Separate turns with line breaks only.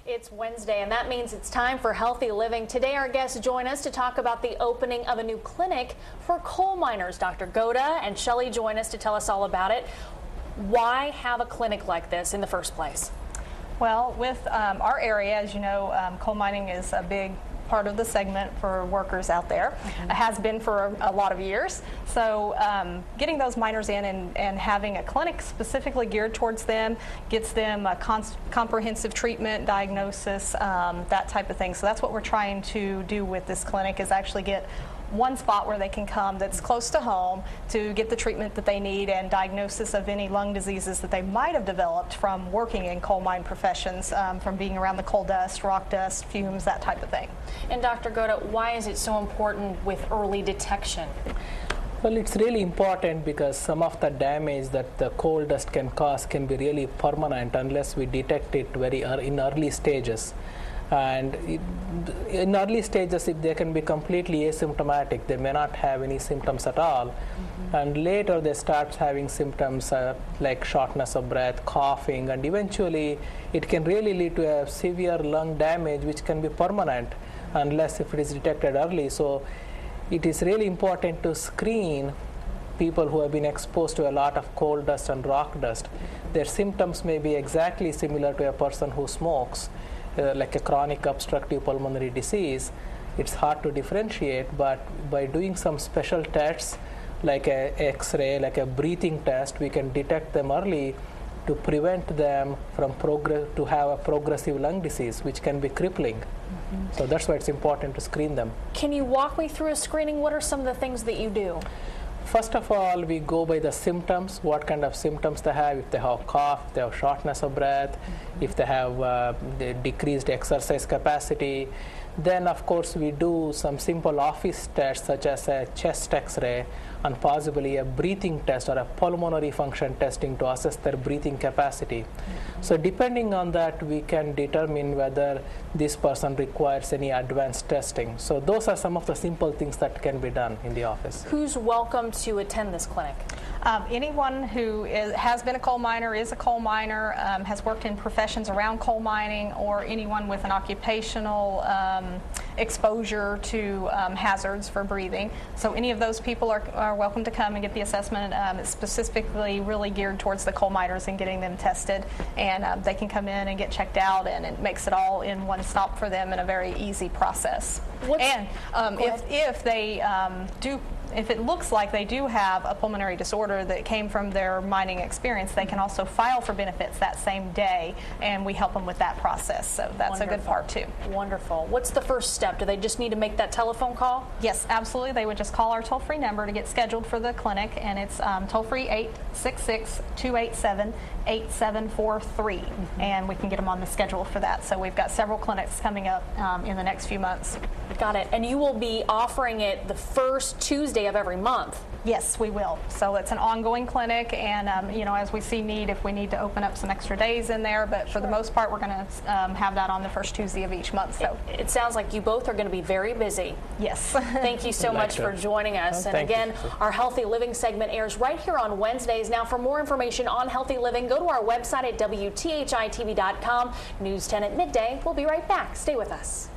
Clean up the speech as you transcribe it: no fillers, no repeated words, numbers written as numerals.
It's Wednesday, and that means it's time for Healthy Living. Today, our guests join us to talk about the opening of a new clinic for coal miners. Dr. Goda and Shelley join us to tell us all about it. Why have a clinic like this in the first place?
Well, with our area, as you know, coal mining is a big part of the segment for workers out there. It has been for a lot of years. So getting those miners in and having a clinic specifically geared towards them gets them a comprehensive treatment, diagnosis, that type of thing. So that's what we're trying to do with this clinic, is actually get one spot where they can come that's close to home to get the treatment that they need and diagnosis of any lung diseases that they might have developed from working in coal mine professions, from being around the coal dust, rock dust, fumes, that type of thing.
And Dr. Goda, why is it so important with early detection?
Well, it's really important because some of the damage that the coal dust can cause can be really permanent unless we detect it in early stages. And in early stages, they can be completely asymptomatic. They may not have any symptoms at all. And later they start having symptoms like shortness of breath, coughing, and eventually it can really lead to a severe lung damage which can be permanent unless if it is detected early. So it is really important to screen people who have been exposed to a lot of coal dust and rock dust. Their symptoms may be exactly similar to a person who smokes, like a chronic obstructive pulmonary disease. It's hard to differentiate, but by doing some special tests like a X-ray, like a breathing test, we can detect them early to prevent them from to have a progressive lung disease, which can be crippling. So that's why it's important to screen them.
Can you walk me through a screening? What are some of the things that you do?
First of all, we go by the symptoms, what kind of symptoms they have, if they have cough, if they have shortness of breath, if they have decreased exercise capacity. Then, of course, we do some simple office tests such as a chest X-ray and possibly a breathing test or a pulmonary function testing to assess their breathing capacity. So depending on that, we can determine whether this person requires any advanced testing. So those are some of the simple things that can be done in the office.
Who's welcome to attend this clinic?
Anyone who has been a coal miner, is a coal miner, has worked in professions around coal mining, or anyone with an occupational exposure to hazards for breathing. So any of those people are welcome to come and get the assessment. It's specifically really geared towards the coal miners and getting them tested, and they can come in and get checked out, and it makes it all in one stop for them in a very easy process. And if they if it looks like they do have a pulmonary disorder that came from their mining experience, they can also file for benefits that same day, and we help them with that process. So that's a good part too.
Wonderful. What's the first step? Do they just need to make that telephone call?
Yes, absolutely. They would just call our toll-free number to get scheduled for the clinic, and it's toll-free 866-287-8743, and we can get them on the schedule for that. So we've got several clinics coming up in the next few months.
Got it. And you will be offering it the first Tuesday of every month.
Yes, we will. So it's an ongoing clinic, and you know, as we see need, if we need to open up some extra days in there, but for the most part, we're going to have that on the first Tuesday of each month. So
it sounds like you both are going to be very busy.
Yes.
Thank you so much for joining us. And again, our Healthy Living segment airs right here on Wednesdays. Now, for more information on Healthy Living, go to our website at WTHI-TV.com. News 10 at midday. We'll be right back. Stay with us.